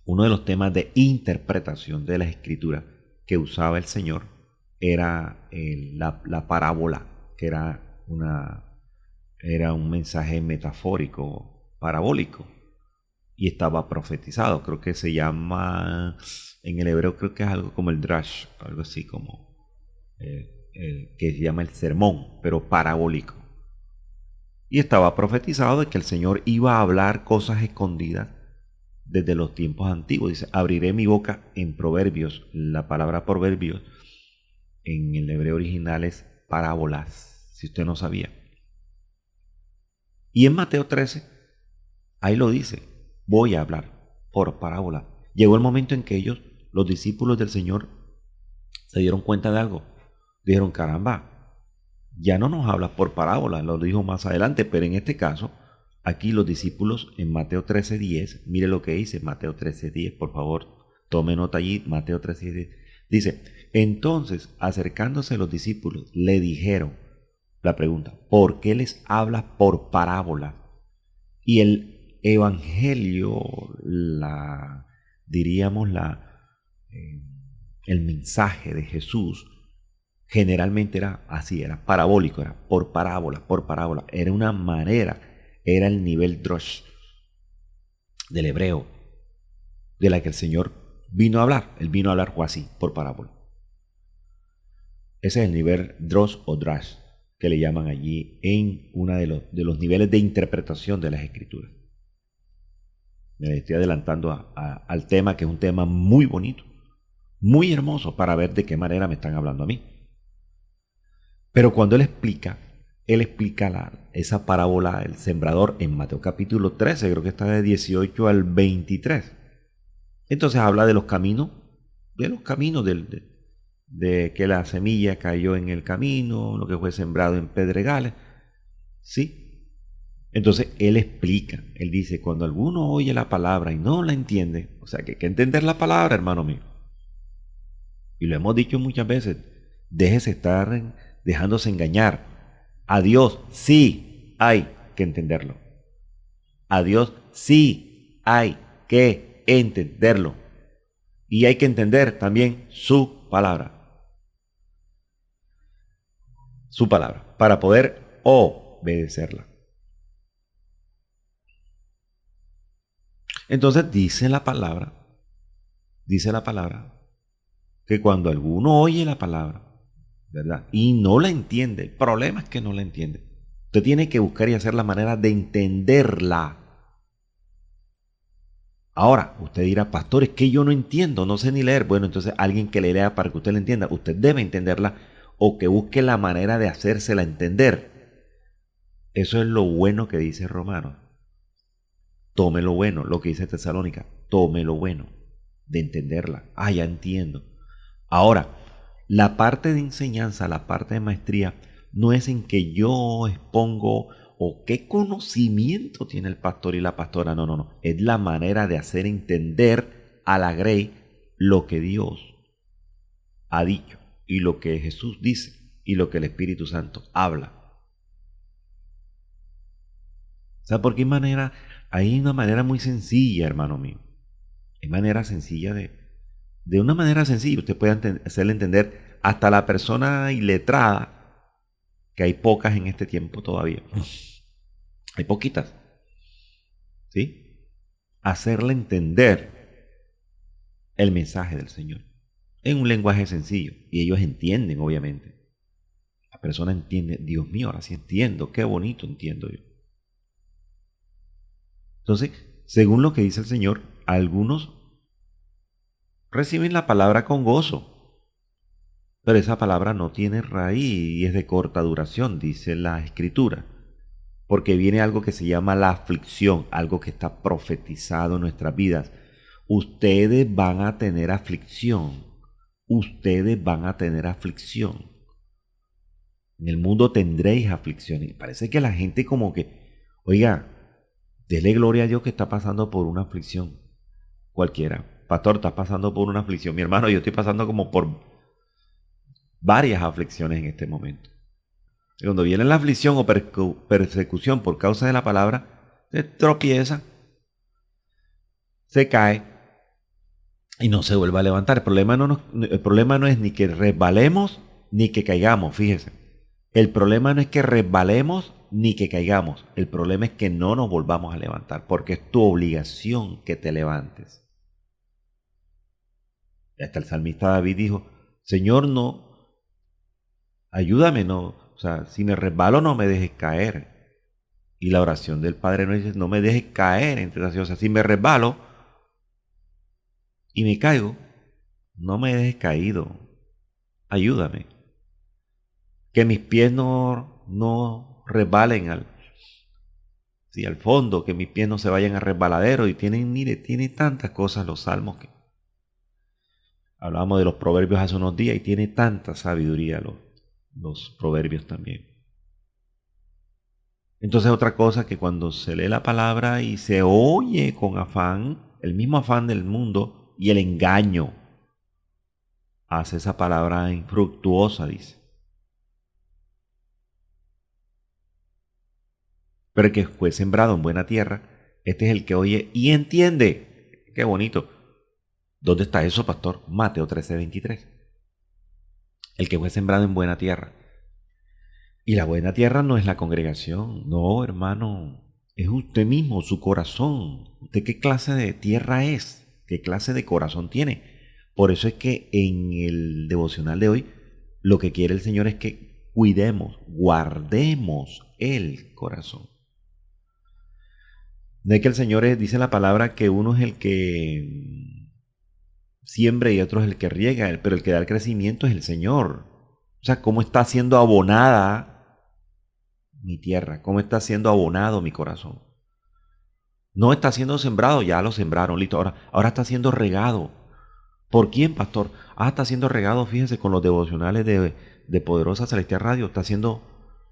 Uno de los temas de interpretación de las escrituras que usaba el Señor era la parábola, que era un mensaje metafórico, parabólico, y estaba profetizado. Creo que se llama, en el hebreo creo que es algo como el drash, algo así como, que se llama el sermón, pero parabólico. Y estaba profetizado de que el Señor iba a hablar cosas escondidas desde los tiempos antiguos. Dice, abriré mi boca en proverbios. La palabra proverbios en el hebreo original es parábolas, si usted no sabía. Y en Mateo 13, ahí lo dice, voy a hablar por parábola. Llegó el momento en que ellos, los discípulos del Señor, se dieron cuenta de algo. Dijeron, caramba, ya no nos habla por parábola, lo dijo más adelante, pero en este caso, aquí los discípulos en Mateo 13:10, mire lo que dice Mateo 13:10, por favor, tome nota allí, Mateo 13:10, dice, entonces, acercándose los discípulos, le dijeron la pregunta, ¿por qué les habla por parábola? Y el evangelio, el mensaje de Jesús, generalmente era así, era parabólico, era por parábola. Era una manera, era el nivel drosh del hebreo, de la que el Señor vino a hablar. Él vino a hablar así, por parábola. Ese es el nivel drosh o drash, que le llaman allí en uno de los niveles de interpretación de las escrituras. Me estoy adelantando al tema, que es un tema muy bonito, muy hermoso, para ver de qué manera me están hablando a mí. Pero cuando él explica esa parábola del sembrador en Mateo capítulo 13, creo que está de 18 al 23. Entonces habla de los caminos, de que la semilla cayó en el camino, lo que fue sembrado en pedregales, ¿sí? Entonces él explica, él dice, cuando alguno oye la palabra y no la entiende, o sea que hay que entender la palabra, hermano mío. Y lo hemos dicho muchas veces, déjese estar dejándose engañar. A Dios sí hay que entenderlo. A Dios sí hay que entenderlo. Y hay que entender también su palabra. Su palabra, para poder obedecerla. Entonces dice la palabra, que cuando alguno oye la palabra, ¿verdad? Y no la entiende, el problema es que no la entiende. Usted tiene que buscar y hacer la manera de entenderla. Ahora, usted dirá, pastor, es que yo no entiendo, no sé ni leer. Bueno, entonces alguien que le lea para que usted la entienda. Usted debe entenderla o que busque la manera de hacérsela entender. Eso es lo bueno que dice Romanos. Tome lo bueno, lo que dice Tesalónica. Tome lo bueno de entenderla. Ah, ya entiendo. Ahora, la parte de enseñanza, la parte de maestría, no es en que yo expongo o qué conocimiento tiene el pastor y la pastora. No. Es la manera de hacer entender a la grey lo que Dios ha dicho y lo que Jesús dice y lo que el Espíritu Santo habla. ¿Sabe por qué manera? Hay una manera muy sencilla, hermano mío. Hay manera sencilla de una manera sencilla. Usted puede hacerle entender hasta a la persona iletrada, que hay pocas en este tiempo todavía. Hay poquitas. ¿Sí? Hacerle entender el mensaje del Señor en un lenguaje sencillo. Y ellos entienden, obviamente. La persona entiende, Dios mío, ahora sí entiendo, qué bonito entiendo yo. Entonces, según lo que dice el Señor, algunos reciben la palabra con gozo, pero esa palabra no tiene raíz y es de corta duración, dice la Escritura, porque viene algo que se llama la aflicción, algo que está profetizado en nuestras vidas. Ustedes van a tener aflicción, ustedes van a tener aflicción. En el mundo tendréis aflicción. Y parece que la gente como que, oiga, dele gloria a Dios que está pasando por una aflicción. Cualquiera. Pastor, está pasando por una aflicción. Mi hermano, yo estoy pasando como por varias aflicciones en este momento. Y cuando viene la aflicción o persecución por causa de la palabra, se tropieza, se cae y no se vuelve a levantar. El problema no es ni que resbalemos ni que caigamos, fíjese. El problema no es que resbalemos ni que caigamos. El problema es que no nos volvamos a levantar, porque es tu obligación que te levantes. Hasta el salmista David dijo, Señor, no, ayúdame, no, o sea, si me resbalo no me dejes caer. Y la oración del Padre nos dice, no me dejes caer en tentación. O sea, si me resbalo y me caigo, no me dejes caído, ayúdame. Que mis pies no resbalen al fondo, que mis pies no se vayan a resbaladero. Y tiene tantas cosas los salmos que hablábamos de los proverbios hace unos días y tiene tanta sabiduría los proverbios también. Entonces otra cosa que cuando se lee la palabra y se oye con afán, el mismo afán del mundo y el engaño, hace esa palabra infructuosa, dice. Pero el que fue sembrado en buena tierra, este es el que oye y entiende. Qué bonito. ¿Dónde está eso, pastor? Mateo 13:23. El que fue sembrado en buena tierra. Y la buena tierra no es la congregación. No, hermano. Es usted mismo, su corazón. ¿Usted qué clase de tierra es? ¿Qué clase de corazón tiene? Por eso es que en el devocional de hoy, lo que quiere el Señor es que cuidemos, guardemos el corazón. No es que el Señor dice en la palabra que uno es el que siembra y otro es el que riega, pero el que da el crecimiento es el Señor. O sea, ¿cómo está siendo abonada mi tierra? ¿Cómo está siendo abonado mi corazón? No está siendo sembrado, ya lo sembraron, listo. Ahora está siendo regado. ¿Por quién, pastor? Está siendo regado, fíjese, con los devocionales de Poderosa Celestial Radio. Está siendo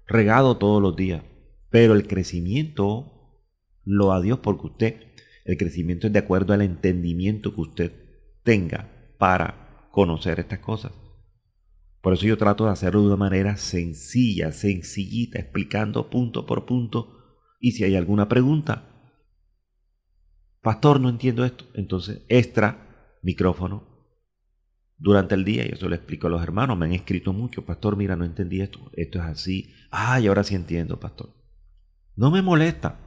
regado todos los días. Pero el crecimiento lo da Dios porque el crecimiento es de acuerdo al entendimiento que usted tenga para conocer estas cosas. Por eso yo trato de hacerlo de una manera sencilla, sencillita, explicando punto por punto. Y si hay alguna pregunta, pastor, no entiendo esto, entonces extra micrófono durante el día, y eso le explico a los hermanos, me han escrito mucho, pastor, mira, no entendí esto es así, y ahora sí entiendo, pastor. No me molesta,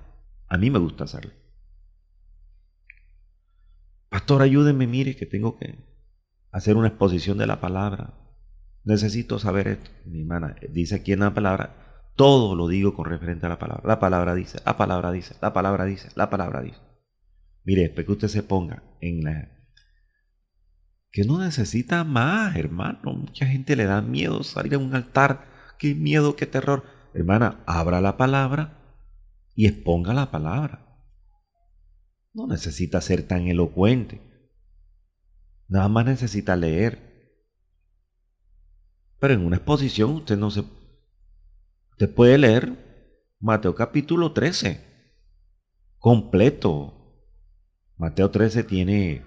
a mí me gusta hacerlo. Pastor, ayúdenme, mire que tengo que hacer una exposición de la palabra, necesito saber esto. Mi hermana dice aquí en la palabra, todo lo digo con referente a la palabra dice, la palabra dice, la palabra dice, la palabra dice. Mire, después que usted se ponga en la... que no necesita más, hermano. Mucha gente le da miedo salir a un altar. Qué miedo, qué terror. Hermana, abra la palabra y exponga la palabra. No necesita ser tan elocuente. Nada más necesita leer. Pero en una exposición usted no se... Usted puede leer Mateo capítulo 13. Completo. Mateo 13 tiene,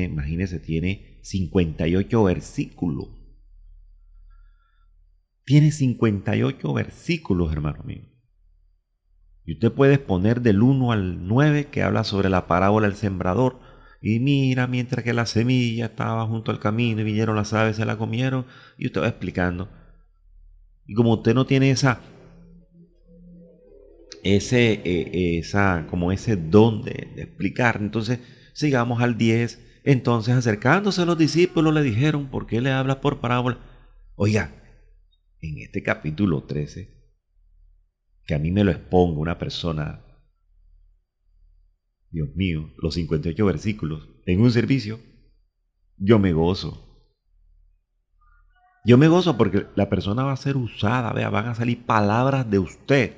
imagínense, tiene 58 versículos. Tiene 58 versículos, hermano mío. Y usted puede exponer del 1 al 9 que habla sobre la parábola del sembrador. Y mira, mientras que la semilla estaba junto al camino y vinieron las aves, se la comieron. Y usted va explicando. Y como usted no tiene ese don de explicar, entonces sigamos al 10. Entonces, acercándose a los discípulos, le dijeron, ¿por qué le hablas por parábola? Oiga, en este capítulo 13, que a mí me lo exponga una persona, Dios mío, los 58 versículos, en un servicio, yo me gozo. Yo me gozo porque la persona va a ser usada, vea, van a salir palabras de usted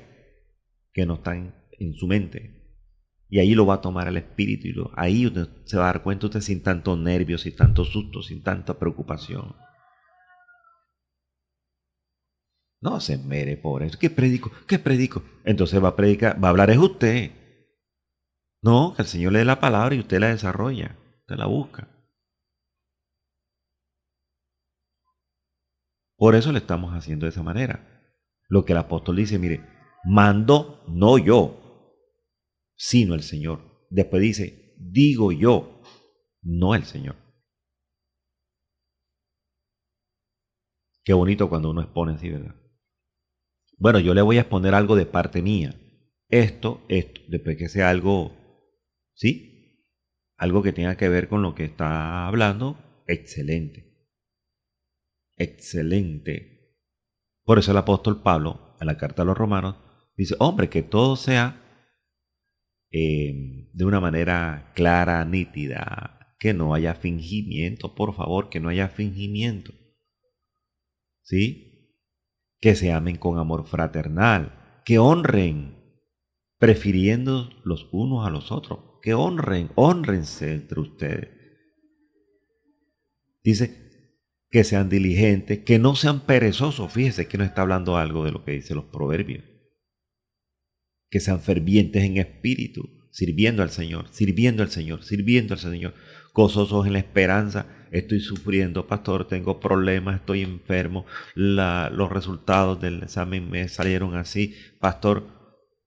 que no están en su mente. Y ahí lo va a tomar el espíritu y ahí usted se va a dar cuenta usted sin tantos nervios, sin tanto susto, sin tanta preocupación. No se mere, pobre. ¿Qué predico? ¿Qué predico? Entonces va a predicar, va a hablar es usted. No, que el Señor le dé la palabra y usted la desarrolla, usted la busca. Por eso le estamos haciendo de esa manera. Lo que el apóstol dice, mire, mando no yo, sino el Señor. Después dice, digo yo, no el Señor. Qué bonito cuando uno expone así, ¿verdad? Bueno, yo le voy a exponer algo de parte mía. Esto, después que sea algo, ¿sí? Algo que tenga que ver con lo que está hablando, excelente. Excelente. Por eso el apóstol Pablo, en la carta a los Romanos, dice, hombre, que todo sea de una manera clara, nítida, que no haya fingimiento, por favor, que no haya fingimiento. ¿Sí? Que se amen con amor fraternal, que honren, prefiriendo los unos a los otros, que honrense entre ustedes. Dice que sean diligentes, que no sean perezosos. Fíjese que nos está hablando algo de lo que dicen los proverbios. Que sean fervientes en espíritu, sirviendo al Señor, sirviendo al Señor, sirviendo al Señor, gozosos en la esperanza. Estoy sufriendo, pastor, tengo problemas, estoy enfermo, los resultados del examen me salieron así, pastor,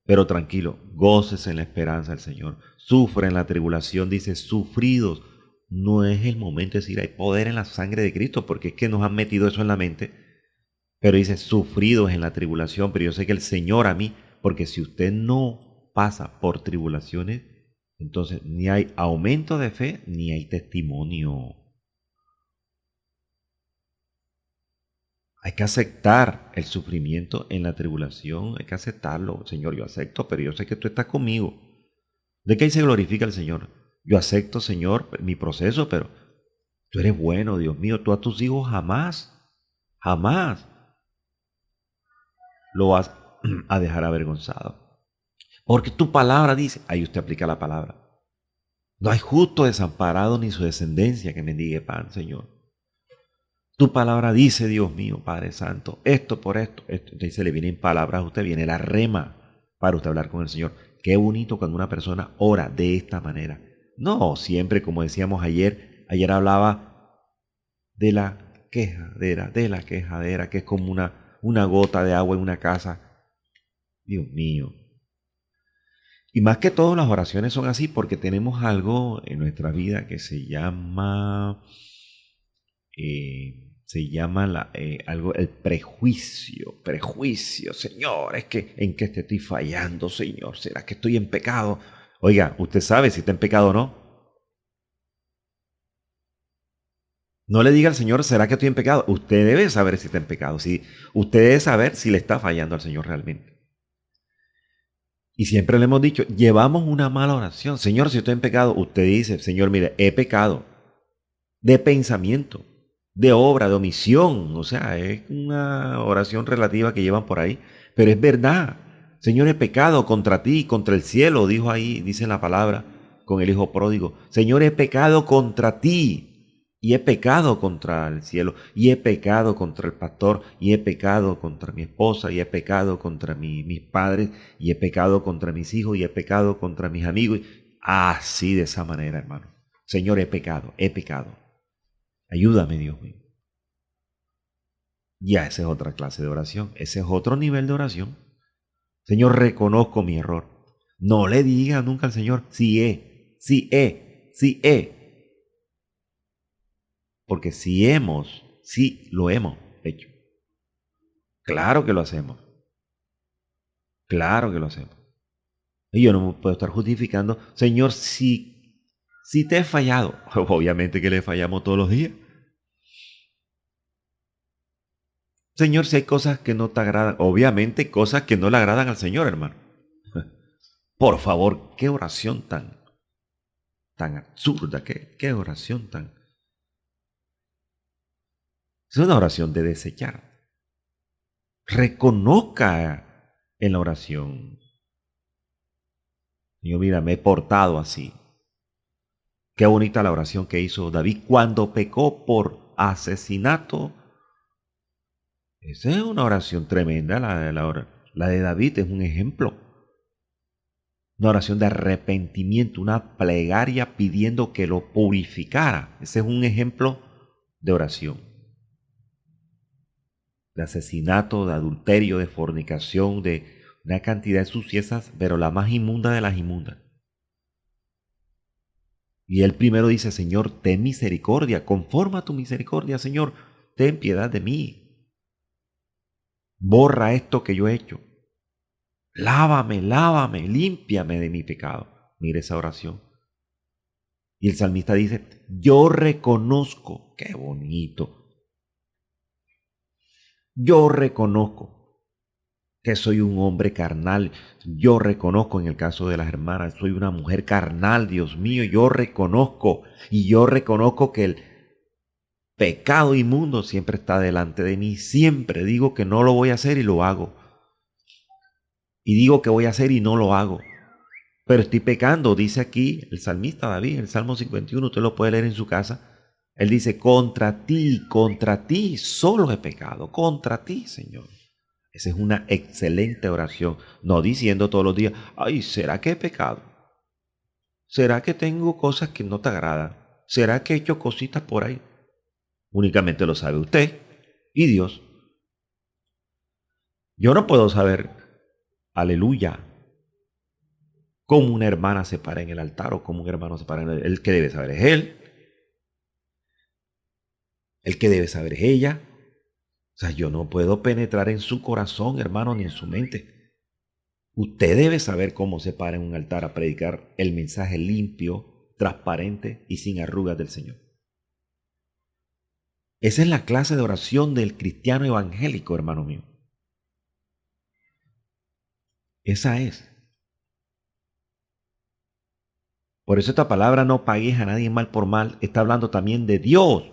pero tranquilo, goces en la esperanza del Señor, sufre en la tribulación, dice, sufridos. No es el momento de decir, hay poder en la sangre de Cristo, porque es que nos han metido eso en la mente, pero dice, sufridos en la tribulación, pero yo sé que el Señor a mí, porque si usted no pasa por tribulaciones, entonces ni hay aumento de fe, ni hay testimonio. Hay que aceptar el sufrimiento en la tribulación, hay que aceptarlo. Señor, yo acepto, pero yo sé que tú estás conmigo. ¿De qué ahí se glorifica el Señor? Yo acepto, Señor, mi proceso, pero tú eres bueno, Dios mío. Tú a tus hijos jamás, jamás lo vas a dejar avergonzado. Porque tu palabra dice, ahí usted aplica la palabra. No hay justo desamparado ni su descendencia que mendigue pan, Señor. Tu palabra dice, Dios mío, Padre Santo, esto por esto. Entonces le vienen palabras a usted, viene la rema para usted hablar con el Señor. Qué bonito cuando una persona ora de esta manera. No siempre, como decíamos ayer hablaba de la quejadera, que es como una gota de agua en una casa. Dios mío. Y más que todo las oraciones son así porque tenemos algo en nuestra vida que se llama algo, el prejuicio, Señor, es que en qué te estoy fallando, Señor, ¿será que estoy en pecado? Oiga, usted sabe si está en pecado o no. No le diga al Señor, ¿será que estoy en pecado? Usted debe saber si está en pecado, si usted debe saber si le está fallando al Señor realmente. Y siempre le hemos dicho, llevamos una mala oración. Señor, si estoy en pecado, usted dice, Señor, mire, he pecado de pensamiento, de obra, de omisión. O sea, es una oración relativa que llevan por ahí. Pero es verdad. Señor, he pecado contra ti, contra el cielo, dijo ahí, dice la palabra, con el hijo pródigo. Señor, he pecado contra ti. Y he pecado contra el cielo, y he pecado contra el pastor, y he pecado contra mi esposa, y he pecado contra mis padres, y he pecado contra mis hijos, y he pecado contra mis amigos. Así de esa manera, hermano. Señor, he pecado, he pecado. Ayúdame, Dios mío. Ya esa es otra clase de oración, ese es otro nivel de oración. Señor, reconozco mi error. No le diga nunca al Señor, sí he. Porque sí lo hemos hecho. Claro que lo hacemos. Claro que lo hacemos. Y yo no me puedo estar justificando, Señor, si te he fallado. Obviamente que le fallamos todos los días. Señor, si hay cosas que no te agradan, obviamente cosas que no le agradan al Señor, hermano. Por favor, qué oración tan absurda, qué oración tan... Es una oración de desechar. Reconozca en la oración. Yo, mira, me he portado así. Qué bonita la oración que hizo David cuando pecó por asesinato. Esa es una oración tremenda, la de David es un ejemplo. Una oración de arrepentimiento, una plegaria pidiendo que lo purificara. Ese es un ejemplo de oración. De asesinato, de adulterio, de fornicación, de una cantidad de suciedades, pero la más inmunda de las inmundas. Y él primero dice, Señor, ten misericordia, conforme a tu misericordia, Señor, ten piedad de mí. Borra esto que yo he hecho. Lávame, límpiame de mi pecado. Mire esa oración. Y el salmista dice, yo reconozco, qué bonito. Yo reconozco que soy un hombre carnal. Yo reconozco en el caso de las hermanas, soy una mujer carnal, Dios mío. Yo reconozco y yo reconozco que el pecado inmundo siempre está delante de mí. Siempre digo que no lo voy a hacer y lo hago. Y digo que voy a hacer y no lo hago. Pero estoy pecando, dice aquí el salmista David, el Salmo 51, usted lo puede leer en su casa. Él dice, contra ti solo he pecado, contra ti, Señor. Esa es una excelente oración, no diciendo todos los días, ay, ¿será que he pecado? ¿Será que tengo cosas que no te agradan? ¿Será que he hecho cositas por ahí? Únicamente lo sabe usted y Dios. Yo no puedo saber, aleluya, cómo una hermana se para en el altar o cómo un hermano se para en el que debe saber es él. El que debe saber es ella. O sea, yo no puedo penetrar en su corazón, hermano, ni en su mente. Usted debe saber cómo se para en un altar a predicar el mensaje limpio, transparente y sin arrugas del Señor. Esa es la clase de oración del cristiano evangélico, hermano mío. Esa es. Por eso esta palabra no pagues a nadie mal por mal, está hablando también de Dios.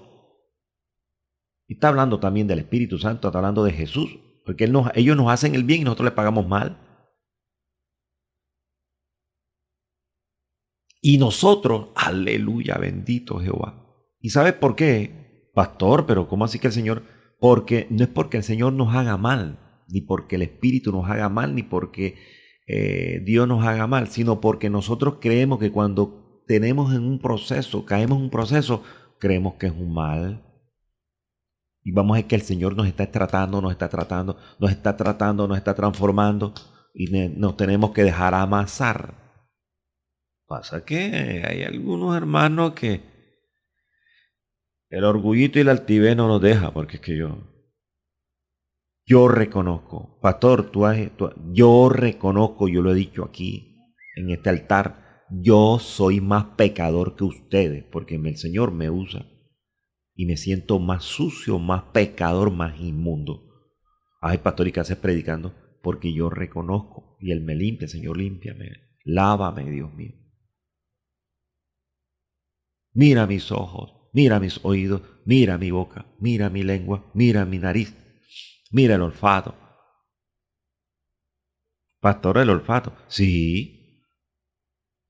Y está hablando también del Espíritu Santo, está hablando de Jesús. Porque ellos nos hacen el bien y nosotros les pagamos mal. Y nosotros, aleluya, bendito Jehová. ¿Y sabes por qué? Pastor, pero ¿cómo así que el Señor? Porque no es porque el Señor nos haga mal, ni porque el Espíritu nos haga mal, ni porque Dios nos haga mal, sino porque nosotros creemos que cuando tenemos en un proceso, caemos en un proceso, creemos que es un mal. Y vamos a ver que el Señor nos está tratando, nos está transformando y nos tenemos que dejar amasar. Pasa que hay algunos hermanos que el orgullito y la altivez no nos deja, porque es que yo reconozco, pastor, yo reconozco, yo lo he dicho aquí en este altar, yo soy más pecador que ustedes, porque el Señor me usa y me siento más sucio, más pecador, más inmundo. Ay, pastor, ¿y qué haces predicando? Porque yo reconozco y Él me limpia, Señor, límpiame, lávame, Dios mío. Mira mis ojos, mira mis oídos, mira mi boca, mira mi lengua, mira mi nariz, mira el olfato. Pastor, el olfato. Sí.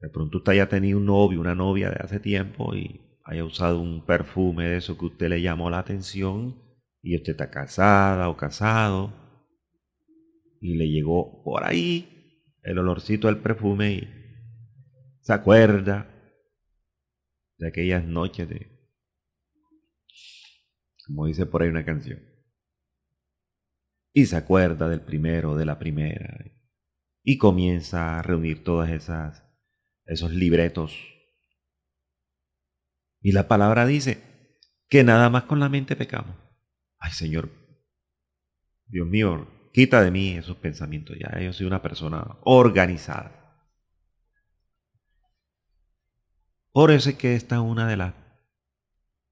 De pronto usted haya tenido un novio, una novia de hace tiempo y haya usado un perfume de eso que a usted le llamó la atención y usted está casada o casado y le llegó por ahí el olorcito del perfume y se acuerda de aquellas noches como dice por ahí una canción. Y se acuerda del primero, de la primera. Y comienza a reunir todas esos libretos. Y la palabra dice que nada más con la mente pecamos. Ay, Señor, Dios mío, quita de mí esos pensamientos. Ya yo soy una persona organizada. Por eso es que esta es una de las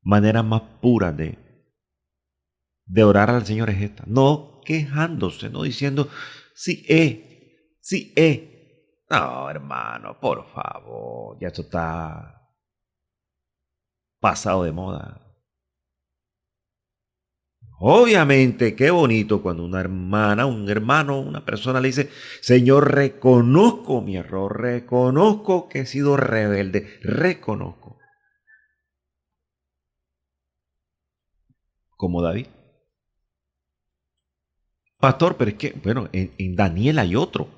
maneras más puras de orar al Señor es esta. No quejándose, no diciendo, sí, sí, No, hermano, por favor, ya esto está pasado de moda. Obviamente, qué bonito cuando una hermana, un hermano, una persona le dice, Señor, reconozco mi error, reconozco que he sido rebelde, reconozco. Como David. Pastor, pero es que, bueno, en Daniel hay otro.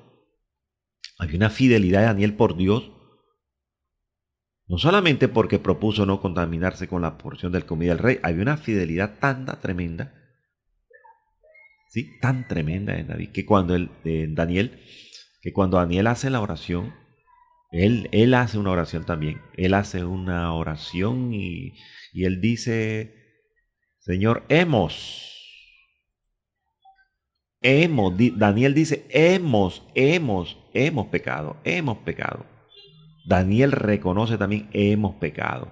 Hay una fidelidad de Daniel por Dios. No solamente porque propuso no contaminarse con la porción del comida del rey, había una fidelidad tan tremenda, ¿sí? Tan tremenda en David, que cuando Daniel hace la oración, él hace una oración también. Él hace una oración y él dice, Señor, Daniel dice, hemos pecado. Daniel reconoce también, hemos pecado.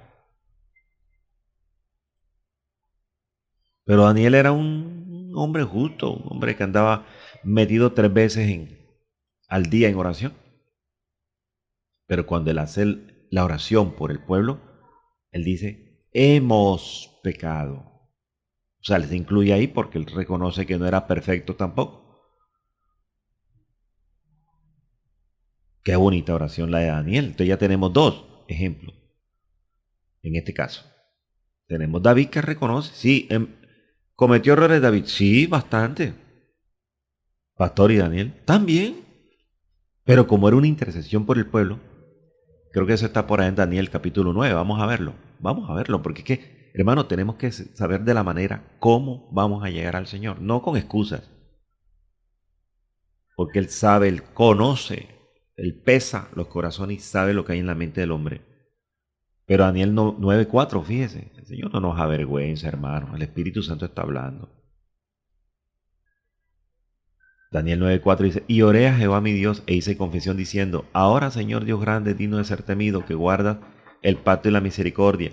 Pero Daniel era un hombre justo, un hombre que andaba metido 3 veces al día en oración. Pero cuando él hace la oración por el pueblo, él dice, hemos pecado. O sea, les incluye ahí porque él reconoce que no era perfecto tampoco. Qué bonita oración la de Daniel. Entonces ya tenemos 2 ejemplos. En este caso, tenemos David que reconoce, sí, ¿cometió errores David? Sí, bastante. Pastor y Daniel también. Pero como era una intercesión por el pueblo, creo que eso está por ahí en Daniel capítulo 9. Vamos a verlo, porque es que, hermano, tenemos que saber de la manera cómo vamos a llegar al Señor, no con excusas. Porque Él sabe, Él conoce, Él pesa los corazones y sabe lo que hay en la mente del hombre. Pero Daniel 9:4, fíjese, el Señor no nos avergüenza, hermano, el Espíritu Santo está hablando. Daniel 9:4 dice, y oré a Jehová mi Dios e hice confesión diciendo, ahora Señor Dios grande, digno de ser temido, que guarda el pacto y la misericordia.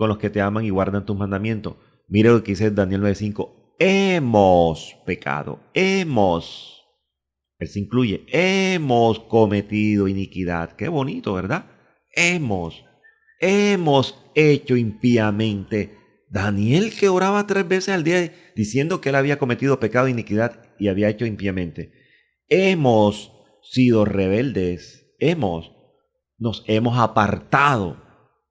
con los que te aman y guardan tus mandamientos. Mire lo que dice Daniel 9:5. Hemos pecado, hemos. Él se incluye. Hemos cometido iniquidad. Qué bonito, ¿verdad? Hemos hecho impíamente. Daniel, que oraba 3 veces al día diciendo que él había cometido pecado e iniquidad y había hecho impíamente. Hemos sido rebeldes. Nos hemos apartado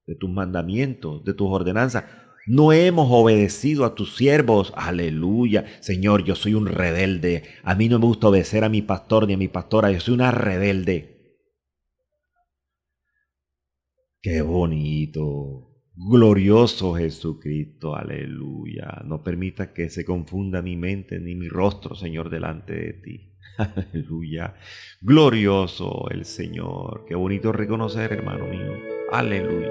de tus mandamientos, de tus ordenanzas. No hemos obedecido a tus siervos. Aleluya. Señor, yo soy un rebelde. A mí no me gusta obedecer a mi pastor ni a mi pastora. Yo soy una rebelde. Qué bonito. Glorioso Jesucristo. Aleluya. No permita que se confunda mi mente ni mi rostro, Señor, delante de ti. Aleluya. Glorioso el Señor. Qué bonito reconocer, hermano mío. Aleluya.